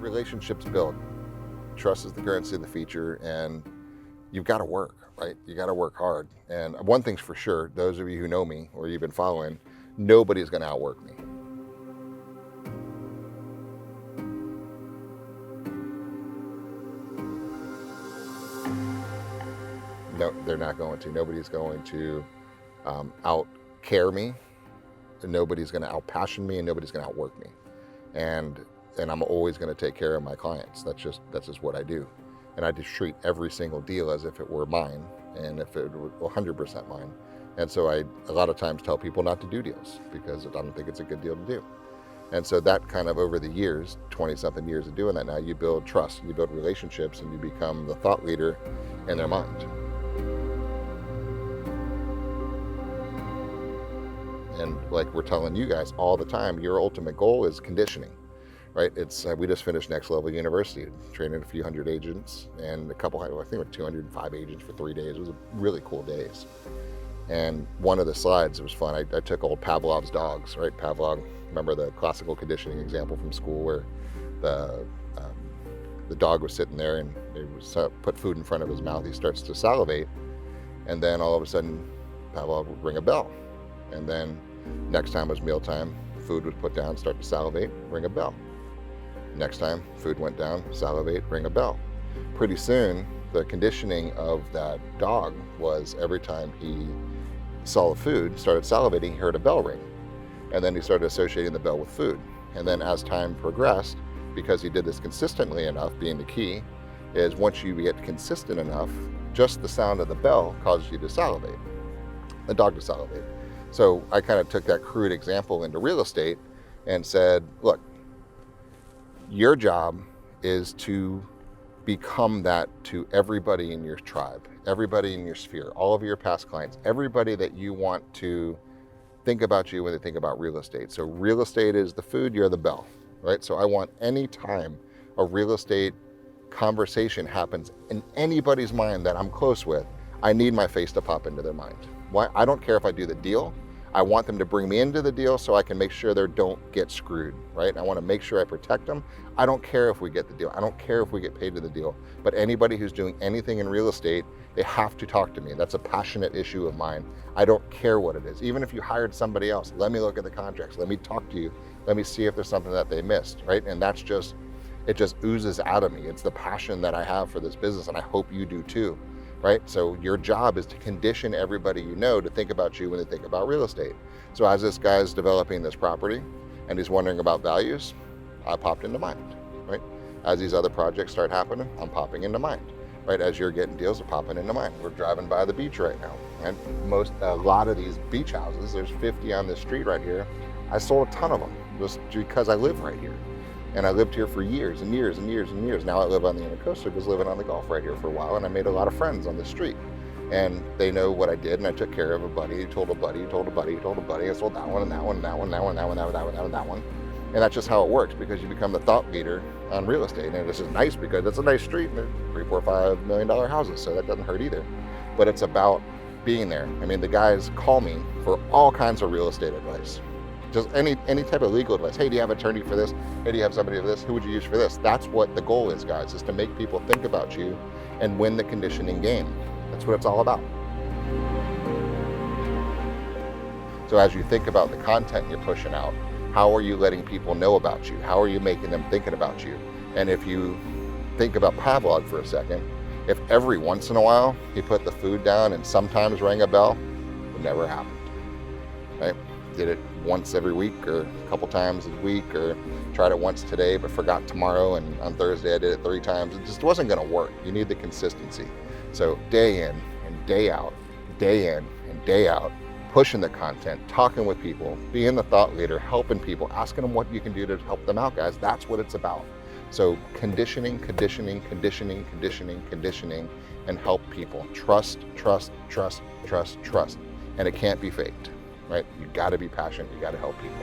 relationships build. Trust is the currency of the future, and you've got to work, right? You got to work hard. And one thing's for sure, those of you who know me or you've been following, nobody's going to outwork me. No, they're not going to. Nobody's going to out-care me, and nobody's going to out-passion me, and nobody's going to outwork me. And I'm always going to take care of my clients. That's just what I do. And I just treat every single deal as if it were mine, and if it were 100% mine. And so I a lot of times tell people not to do deals because I don't think it's a good deal to do. And so that kind of over the years, 20-something years of doing that now, you build trust, you build relationships, and you become the thought leader in their mind. And like we're telling you guys all the time, your ultimate goal is conditioning, right? It's we just finished Next Level University, training a few hundred agents and I think it was 205 agents for 3 days. It was really cool days. And one of the slides, it was fun. I took old Pavlov's dogs, right? Pavlov, remember the classical conditioning example from school where the dog was sitting there and they was put food in front of his mouth. He starts to salivate, and then all of a sudden, Pavlov would ring a bell. And then next time was mealtime, food was put down, start to salivate, ring a bell. Next time, food went down, salivate, ring a bell. Pretty soon, the conditioning of that dog was every time he saw the food, started salivating, he heard a bell ring. And then he started associating the bell with food. And then as time progressed, because he did this consistently enough, being the key, is once you get consistent enough, just the sound of the bell causes you to salivate, the dog to salivate. So I kind of took that crude example into real estate and said, look, your job is to become that to everybody in your tribe, everybody in your sphere, all of your past clients, everybody that you want to think about you when they think about real estate. So real estate is the food, you're the bell, right? So I want any time a real estate conversation happens in anybody's mind that I'm close with, I need my face to pop into their mind. Why? I don't care if I do the deal. I want them to bring me into the deal so I can make sure they don't get screwed, right? I want to make sure I protect them. I don't care if we get the deal. I don't care if we get paid to the deal. But anybody who's doing anything in real estate, they have to talk to me. That's a passionate issue of mine. I don't care what it is. Even if you hired somebody else, let me look at the contracts. Let me talk to you. Let me see if there's something that they missed, right? And it just oozes out of me. It's the passion that I have for this business, and I hope you do too. Right? So your job is to condition everybody you know to think about you when they think about real estate. So as this guy's developing this property and he's wondering about values, I popped into mind, right? As these other projects start happening, I'm popping into mind, right? As you're getting deals, they're popping into mind. We're driving by the beach right now, and a lot of these beach houses, there's 50 on this street right here. I sold a ton of them just because I live right here. And I lived here for years and years and years and years. Now I live on the Intercoastal because living on the Gulf right here for a while, and I made a lot of friends on the street. And they know what I did, and I took care of a buddy. He told a buddy, he told a buddy, he told a buddy. I sold that one and that one and that one, that one, that one, that one, that one, that one, that one. And that's just how it works because you become the thought leader on real estate. And this is nice because it's a nice street and they're $3, $4, $5 million houses, so that doesn't hurt either. But it's about being there. I mean, the guys call me for all kinds of real estate advice. Just any type of legal advice. Hey, do you have an attorney for this? Hey, do you have somebody for this? Who would you use for this? That's what the goal is, guys, is to make people think about you and win the conditioning game. That's what it's all about. So as you think about the content you're pushing out, how are you letting people know about you? How are you making them thinking about you? And if you think about Pavlov for a second, if every once in a while he put the food down and sometimes rang a bell, it never happened, right? Did it once every week or a couple times a week, or tried it once today but forgot tomorrow, and on Thursday I did it 3 times. It just wasn't going to work. You need the consistency. So day in and day out, day in and day out, pushing the content, talking with people, being the thought leader, helping people, asking them what you can do to help them out, guys. That's what it's about. So conditioning, conditioning, conditioning, conditioning, conditioning, and help people. Trust, trust, trust, trust, trust. And it can't be faked. Right? You got to be passionate. You got to help people.